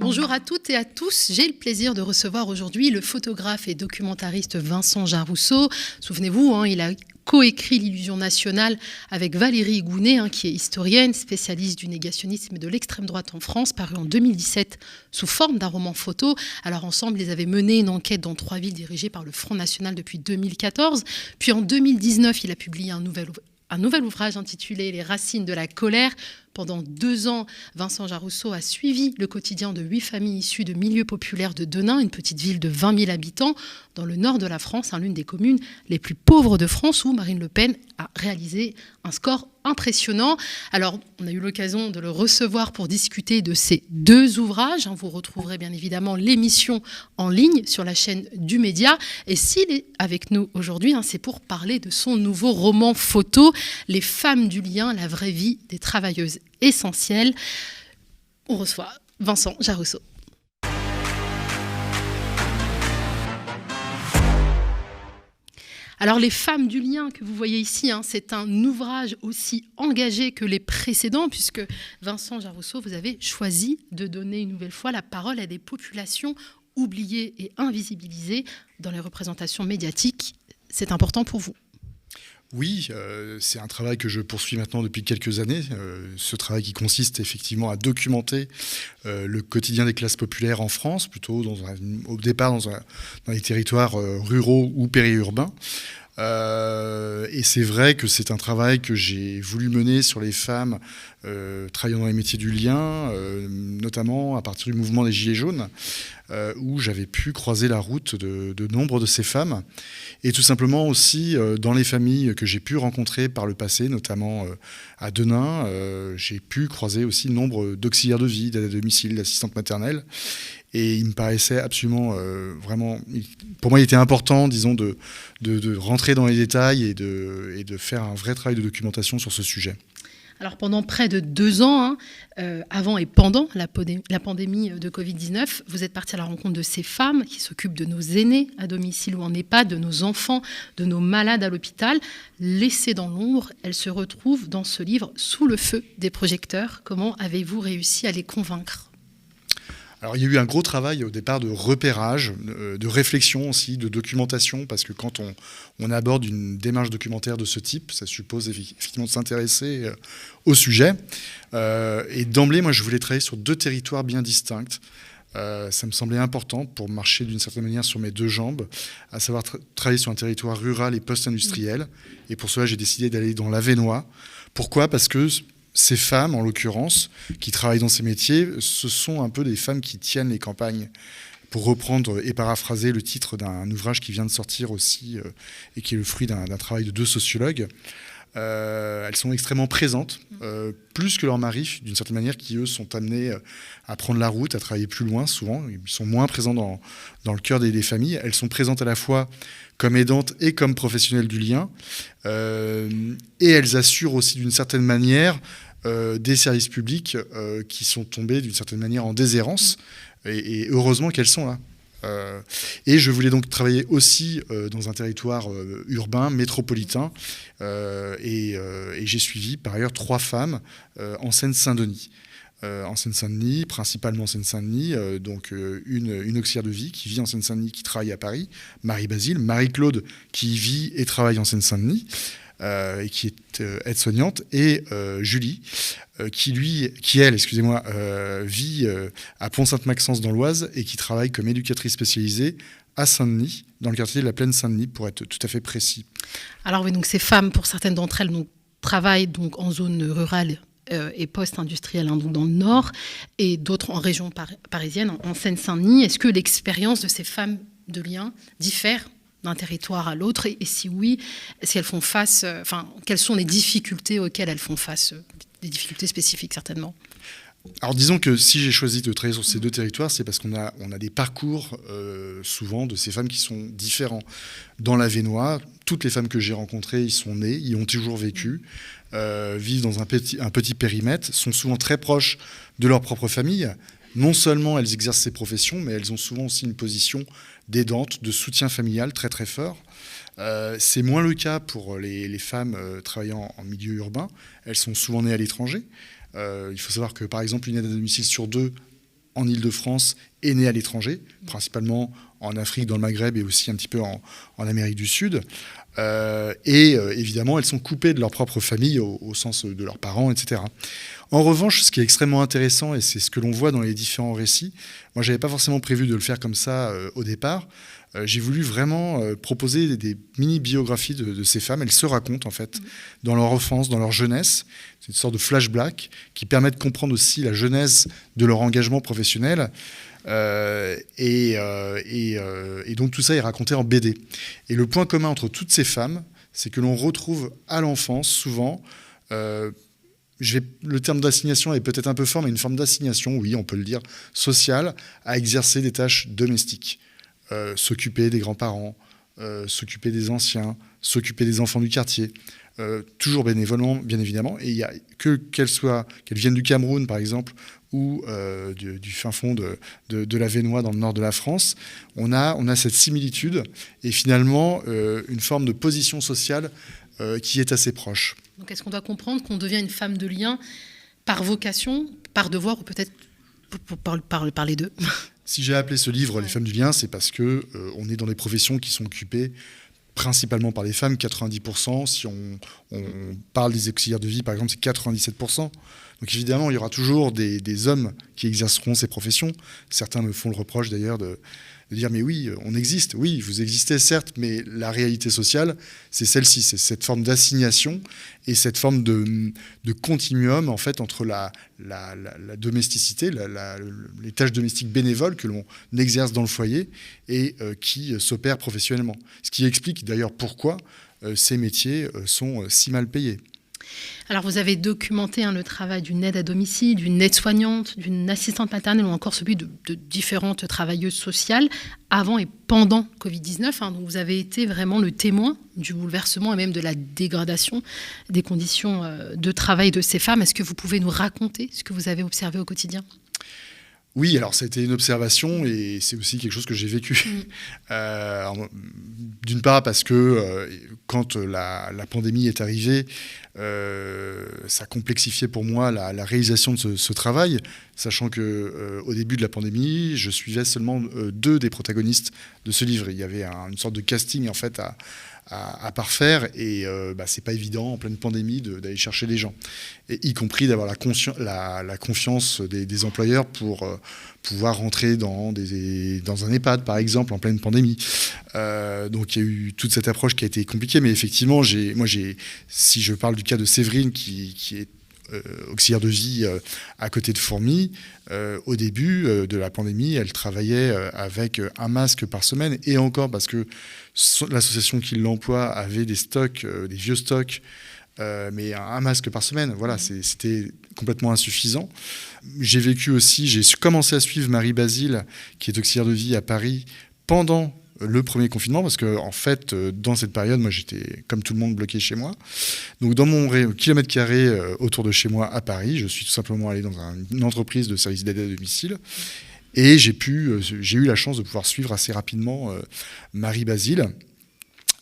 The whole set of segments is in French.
Bonjour à toutes et à tous. J'ai le plaisir de recevoir aujourd'hui le photographe et documentariste Vincent Jarousseau. Souvenez-vous, il a coécrit l'Illusion nationale avec Valérie Gounet, qui est historienne, spécialiste du négationnisme et de l'extrême droite en France, paru en 2017 sous forme d'un roman photo. Alors ensemble, ils avaient mené une enquête dans 3 villes dirigées par le Front National depuis 2014. Puis en 2019, il a publié un nouvel ouvrage intitulé « Les racines de la colère ». Pendant 2 ans, Vincent Jarousseau a suivi le quotidien de 8 familles issues de milieux populaires de Denain, une petite ville de 20 000 habitants, dans le nord de la France, l'une des communes les plus pauvres de France, où Marine Le Pen a réalisé un score impressionnant. Alors, on a eu l'occasion de le recevoir pour discuter de ces 2 ouvrages. Vous retrouverez bien évidemment l'émission en ligne sur la chaîne du Média. Et s'il est avec nous aujourd'hui, c'est pour parler de son nouveau roman photo, Les femmes du lien, la vraie vie des travailleuses essentielles. On reçoit Vincent Jarousseau. Alors, Les femmes du lien que vous voyez ici, c'est un ouvrage aussi engagé que les précédents, puisque Vincent Jarousseau, vous avez choisi de donner une nouvelle fois la parole à des populations oubliées et invisibilisées dans les représentations médiatiques. C'est important pour vous? Oui, c'est un travail que je poursuis maintenant depuis quelques années. Ce travail qui consiste effectivement à documenter le quotidien des classes populaires en France, plutôt au départ dans les territoires ruraux ou périurbains. Et c'est vrai que c'est un travail que j'ai voulu mener sur les femmes travaillant dans les métiers du lien, notamment à partir du mouvement des Gilets jaunes, où j'avais pu croiser la route de nombre de ces femmes, et tout simplement aussi dans les familles que j'ai pu rencontrer par le passé, notamment à Denain, j'ai pu croiser aussi nombre d'auxiliaires de vie, d'aides à domicile, d'assistantes maternelles. Et il me paraissait absolument, vraiment, pour moi il était important, disons, de rentrer dans les détails et de faire un vrai travail de documentation sur ce sujet. Alors pendant près de 2 ans, avant et pendant la pandémie de Covid-19, vous êtes parti à la rencontre de ces femmes qui s'occupent de nos aînés à domicile ou en EHPAD, de nos enfants, de nos malades à l'hôpital. Laissées dans l'ombre, elles se retrouvent dans ce livre sous le feu des projecteurs. Comment avez-vous réussi à les convaincre ? Alors, il y a eu un gros travail au départ de repérage, de réflexion aussi, de documentation, parce que quand on aborde une démarche documentaire de ce type, ça suppose effectivement de s'intéresser au sujet. Et d'emblée, moi, je voulais travailler sur 2 territoires bien distincts. Ça me semblait important pour marcher d'une certaine manière sur mes 2 jambes, à savoir travailler sur un territoire rural et post-industriel. Et pour cela, j'ai décidé d'aller dans l'Avesnois. Pourquoi ? Parce que ces femmes, en l'occurrence, qui travaillent dans ces métiers, ce sont un peu des femmes qui tiennent les campagnes. Pour reprendre et paraphraser le titre d'un ouvrage qui vient de sortir aussi, et qui est le fruit d'un travail de 2 sociologues, elles sont extrêmement présentes, plus que leurs maris, d'une certaine manière, qui, eux, sont amenés à prendre la route, à travailler plus loin, souvent. Ils sont moins présents dans le cœur des familles. Elles sont présentes à la fois comme aidantes et comme professionnelles du lien. Et elles assurent aussi, d'une certaine manière, des services publics qui sont tombés, d'une certaine manière, en déshérence. Et heureusement qu'elles sont là. Et je voulais donc travailler aussi dans un territoire urbain, métropolitain, et j'ai suivi par ailleurs 3 femmes en Seine-Saint-Denis. En Seine-Saint-Denis, principalement en Seine-Saint-Denis, donc une auxiliaire de vie qui vit en Seine-Saint-Denis, qui travaille à Paris, Marie-Basile, Marie-Claude qui vit et travaille en Seine-Saint-Denis, et qui est aide-soignante, et Julie, qui vit à Pont-Sainte-Maxence dans l'Oise et qui travaille comme éducatrice spécialisée à Saint-Denis, dans le quartier de la Plaine Saint-Denis, pour être tout à fait précis. Alors oui, donc ces femmes, pour certaines d'entre elles, travaillent donc en zone rurale et post-industrielle, donc dans le Nord, et d'autres en région parisienne, en Seine-Saint-Denis. Est-ce que l'expérience de ces femmes de lien diffère d'un territoire à l'autre, et si oui, si elles font face, quelles sont les difficultés auxquelles elles font face, des difficultés spécifiques certainement? Alors disons que si j'ai choisi de travailler sur ces 2 territoires, c'est parce qu'on a des parcours souvent de ces femmes qui sont différents. Dans l'Avesnois, toutes les femmes que j'ai rencontrées y sont nées, y ont toujours vécu, vivent dans un petit périmètre, sont souvent très proches de leur propre famille. Non seulement elles exercent ces professions, mais elles ont souvent aussi une position d'aidante, de soutien familial très très fort. C'est moins le cas pour les femmes travaillant en milieu urbain. Elles sont souvent nées à l'étranger. Il faut savoir que, par exemple, une aide à domicile sur 2 en Île-de-France et nées à l'étranger, principalement en Afrique, dans le Maghreb et aussi un petit peu en Amérique du Sud. Évidemment, elles sont coupées de leur propre famille au sens de leurs parents, etc. En revanche, ce qui est extrêmement intéressant, et c'est ce que l'on voit dans les différents récits, moi, je n'avais pas forcément prévu de le faire comme ça au départ. J'ai voulu vraiment proposer des mini-biographies de ces femmes. Elles se racontent, en fait, dans leur enfance, dans leur jeunesse. C'est une sorte de flashback qui permet de comprendre aussi la genèse de leur engagement professionnel. Et donc, tout ça est raconté en BD. Et le point commun entre toutes ces femmes, c'est que l'on retrouve à l'enfance, souvent... le terme d'assignation est peut-être un peu fort, mais une forme d'assignation, oui, on peut le dire, sociale, à exercer des tâches domestiques. S'occuper des grands-parents, s'occuper des anciens, s'occuper des enfants du quartier, toujours bénévolement, bien évidemment. Et il y a qu'elles viennent du Cameroun, par exemple, ou du fin fond de l'Avesnois, dans le nord de la France, on a cette similitude et finalement une forme de position sociale qui est assez proche. Donc est-ce qu'on doit comprendre qu'on devient une femme de lien par vocation, par devoir, ou peut-être par les deux? Si j'ai appelé ce livre Les femmes du lien, c'est parce que on est dans des professions qui sont occupées principalement par les femmes, 90%. Si on parle des auxiliaires de vie, par exemple, c'est 97%. Donc évidemment, il y aura toujours des hommes qui exerceront ces professions. Certains me font le reproche d'ailleurs de dire mais oui, on existe, oui, vous existez certes, mais la réalité sociale, c'est celle-ci, c'est cette forme d'assignation et cette forme de continuum en fait entre la domesticité, les tâches domestiques bénévoles que l'on exerce dans le foyer et qui s'opèrent professionnellement. Ce qui explique d'ailleurs pourquoi ces métiers sont si mal payés. Alors, vous avez documenté le travail d'une aide à domicile, d'une aide-soignante, d'une assistante maternelle ou encore celui de différentes travailleuses sociales avant et pendant Covid-19. Donc, vous avez été vraiment le témoin du bouleversement et même de la dégradation des conditions de travail de ces femmes. Est-ce que vous pouvez nous raconter ce que vous avez observé au quotidien ? Oui, alors ça a été une observation et c'est aussi quelque chose que j'ai vécu. D'une part parce que quand la pandémie est arrivée, ça complexifiait pour moi la réalisation de ce travail, sachant qu'au début de la pandémie, je suivais seulement 2 des protagonistes de ce livre. Il y avait une sorte de casting en fait à parfaire et c'est pas évident en pleine pandémie d'aller chercher les gens, et y compris d'avoir la confiance des employeurs pour pouvoir rentrer dans un EHPAD par exemple en pleine pandémie. Donc il y a eu toute cette approche qui a été compliquée, mais effectivement si je parle du cas de Séverine qui est auxiliaire de vie à côté de Fourmi, au début de la pandémie, elle travaillait avec un masque par semaine, et encore parce que l'association qui l'emploie avait des stocks, des vieux stocks, mais un masque par semaine, voilà, c'était complètement insuffisant. J'ai commencé à suivre Marie Basile, qui est auxiliaire de vie à Paris, pendant le premier confinement, parce que en fait, dans cette période, moi j'étais comme tout le monde bloqué chez moi. Donc dans mon kilomètre carré autour de chez moi à Paris, je suis tout simplement allé dans une entreprise de service d'aide à domicile. Et j'ai eu la chance de pouvoir suivre assez rapidement Marie Basile.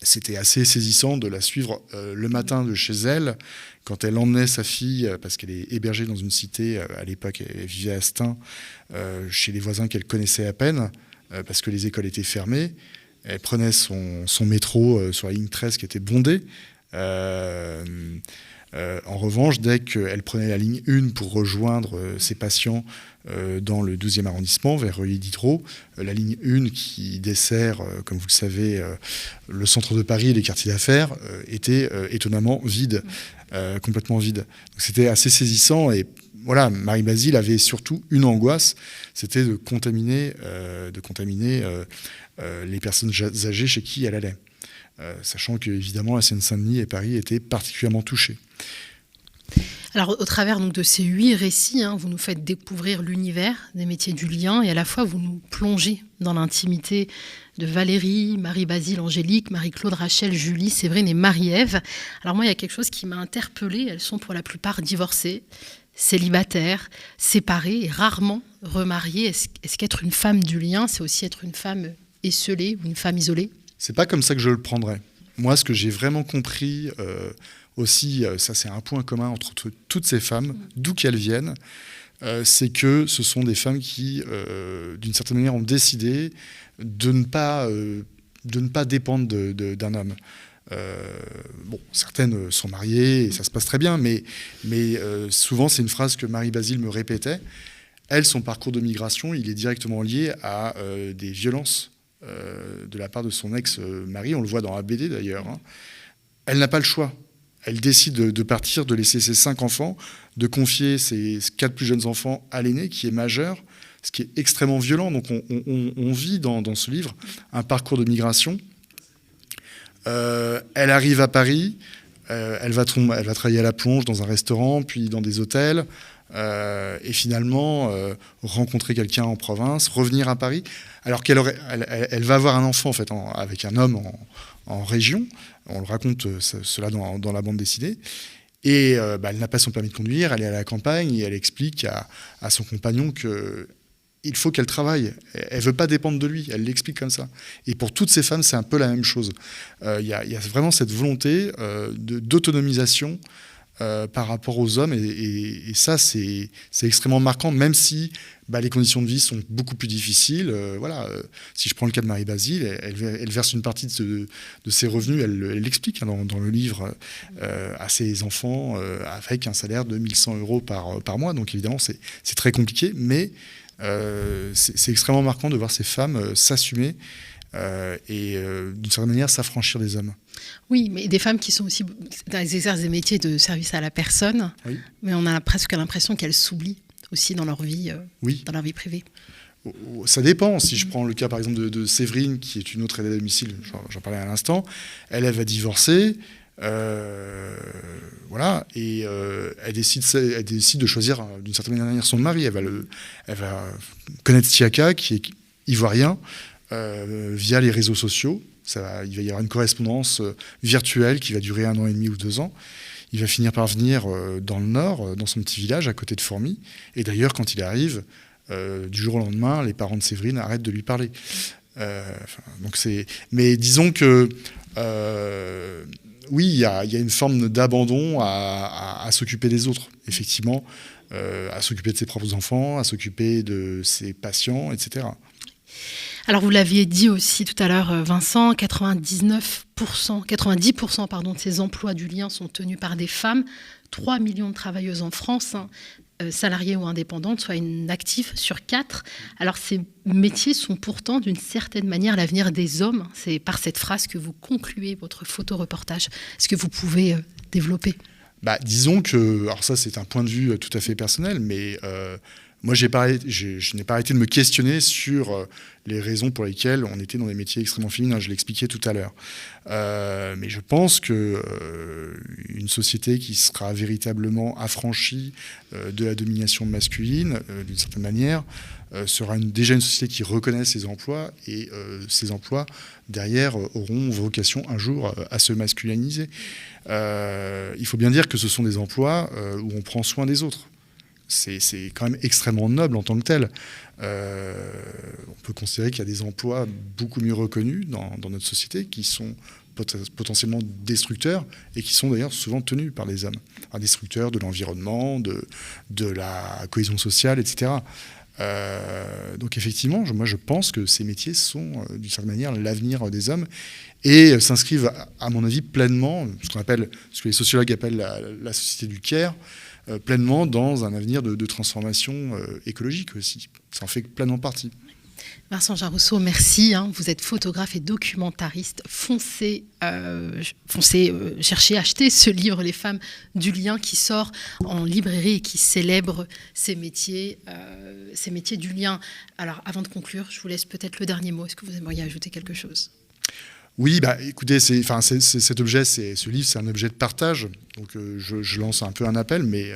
C'était assez saisissant de la suivre le matin de chez elle, quand elle emmenait sa fille, parce qu'elle est hébergée dans une cité, à l'époque elle vivait à Stein, chez les voisins qu'elle connaissait à peine, parce que les écoles étaient fermées. Elle prenait son métro sur la ligne 13 qui était bondée. En revanche, dès qu'elle prenait la ligne 1 pour rejoindre ses patients dans le 12e arrondissement, vers Reuilly-Diderot, la ligne 1 qui dessert, comme vous le savez, le centre de Paris et les quartiers d'affaires, était étonnamment vide, complètement vide. Donc, c'était assez saisissant, et voilà, Marie Basile avait surtout une angoisse, c'était de contaminer les personnes âgées chez qui elle allait. Sachant qu'évidemment, la Seine-Saint-Denis et Paris étaient particulièrement touchés. Alors, au travers donc, de ces 8 récits, vous nous faites découvrir l'univers des métiers du lien, et à la fois, vous nous plongez dans l'intimité de Valérie, Marie-Basile, Angélique, Marie-Claude, Rachel, Julie, Séverine et Marie-Ève. Alors moi, il y a quelque chose qui m'a interpellée. Elles sont pour la plupart divorcées, célibataires, séparées et rarement remariées. Est-ce qu'être une femme du lien, c'est aussi être une femme esseulée ou une femme isolée ? C'est pas comme ça que je le prendrais. Moi, ce que j'ai vraiment compris aussi, ça c'est un point commun entre toutes ces femmes, d'où qu'elles viennent, c'est que ce sont des femmes qui, d'une certaine manière, ont décidé de ne pas dépendre d'un homme. Certaines sont mariées et ça se passe très bien, mais souvent c'est une phrase que Marie-Basile me répétait. Elle, son parcours de migration, il est directement lié à des violences de la part de son ex-mari. On le voit dans la BD d'ailleurs. Hein. Elle n'a pas le choix. Elle décide de partir, de laisser ses 5 enfants, de confier ses 4 plus jeunes enfants à l'aîné qui est majeur, ce qui est extrêmement violent. Donc on vit dans ce livre un parcours de migration. Elle arrive à Paris, elle va travailler à la plonge dans un restaurant, puis dans des hôtels, et finalement rencontrer quelqu'un en province, revenir à Paris, alors elle va avoir un enfant en fait, avec un homme en région. On le raconte cela dans la bande dessinée. Et elle n'a pas son permis de conduire, elle est à la campagne et elle explique à son compagnon qu'il faut qu'elle travaille. Elle ne veut pas dépendre de lui, elle l'explique comme ça. Et pour toutes ces femmes, c'est un peu la même chose. Il y a vraiment cette volonté d'autonomisation par rapport aux hommes. Et ça, c'est extrêmement marquant, même si les conditions de vie sont beaucoup plus difficiles. Si je prends le cas de Marie-Basile, elle verse une partie de ses revenus, elle l'explique dans le livre, à ses enfants, avec un salaire de 1 100 € par mois. Donc évidemment, c'est très compliqué, mais c'est extrêmement marquant de voir ces femmes s'assumer et d'une certaine manière s'affranchir des hommes. Oui, mais des femmes qui sont aussi exercent des métiers de service à la personne, oui. Mais on a presque l'impression qu'elles s'oublient aussi dans leur vie, oui. Dans leur vie privée. Ça dépend. Si je prends le cas par exemple de Séverine, qui est une autre aide à domicile, j'en parlais à l'instant, elle va divorcer. Et elle décide de choisir d'une certaine manière son mari. Elle va connaître Siaka, qui est ivoirien, via les réseaux sociaux. Il va y avoir une correspondance virtuelle qui va durer 1 an et demi ou 2 ans. Il va finir par venir dans le Nord, dans son petit village à côté de Formy. Et d'ailleurs, quand il arrive, du jour au lendemain, les parents de Séverine arrêtent de lui parler. Mais disons que oui, il y a une forme d'abandon à s'occuper des autres, effectivement, à s'occuper de ses propres enfants, à s'occuper de ses patients, etc. Alors vous l'aviez dit aussi tout à l'heure, Vincent, 90% de ces emplois du lien sont tenus par des femmes. 3 millions de travailleuses en France, salariées ou indépendantes, soit une active sur 4. Alors ces métiers sont pourtant d'une certaine manière l'avenir des hommes. C'est par cette phrase que vous concluez votre photoreportage. Est-ce que vous pouvez développer ? Disons que, alors ça c'est un point de vue tout à fait personnel, mais moi je n'ai pas arrêté de me questionner sur les raisons pour lesquelles on était dans des métiers extrêmement féminins. Je l'expliquais tout à l'heure. Mais je pense qu'une société qui sera véritablement affranchie de la domination masculine, d'une certaine manière, sera déjà une société qui reconnaît ses emplois, et ces emplois, derrière, auront vocation un jour à se masculiniser. Il faut bien dire que ce sont des emplois où on prend soin des autres. C'est quand même extrêmement noble en tant que tel. On peut considérer qu'il y a des emplois beaucoup mieux reconnus dans notre société qui sont potentiellement destructeurs et qui sont d'ailleurs souvent tenus par les hommes. Destructeurs de l'environnement, de la cohésion sociale, etc. Donc effectivement, moi je pense que ces métiers sont d'une certaine manière l'avenir des hommes et s'inscrivent à mon avis pleinement, ce que les sociologues appellent la société du care, pleinement dans un avenir de transformation écologique aussi. Ça en fait pleinement partie. Vincent Jarrousseau, merci. Vous êtes photographe et documentariste. Foncez chercher, acheter ce livre, Les femmes du lien, qui sort en librairie et qui célèbre ces métiers du lien. Alors, avant de conclure, je vous laisse peut-être le dernier mot. Est-ce que vous aimeriez ajouter quelque chose ? Oui, écoutez, cet objet, ce livre, c'est un objet de partage. Donc, je lance un peu un appel, mais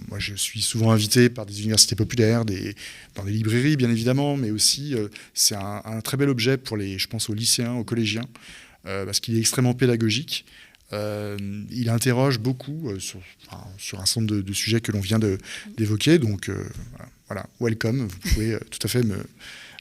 moi, je suis souvent invité par des universités populaires, dans des librairies, bien évidemment, mais aussi, c'est un très bel objet je pense aux lycéens, aux collégiens, parce qu'il est extrêmement pédagogique. Il interroge beaucoup sur un certain nombre de sujets que l'on vient d'évoquer. Donc, voilà, welcome. Vous pouvez tout à fait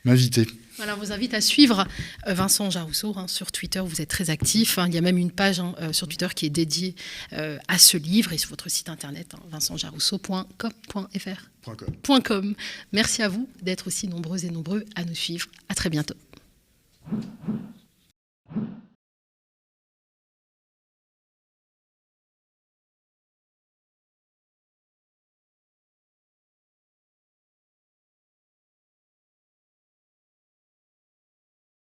m'inviter. Voilà, on vous invite à suivre Vincent Jaroussot sur Twitter. Vous êtes très actif. Il y a même une page sur Twitter qui est dédiée à ce livre et sur votre site internet, vincentjarousseau.com.fr.com. Merci à vous d'être aussi nombreuses et nombreux à nous suivre. À très bientôt.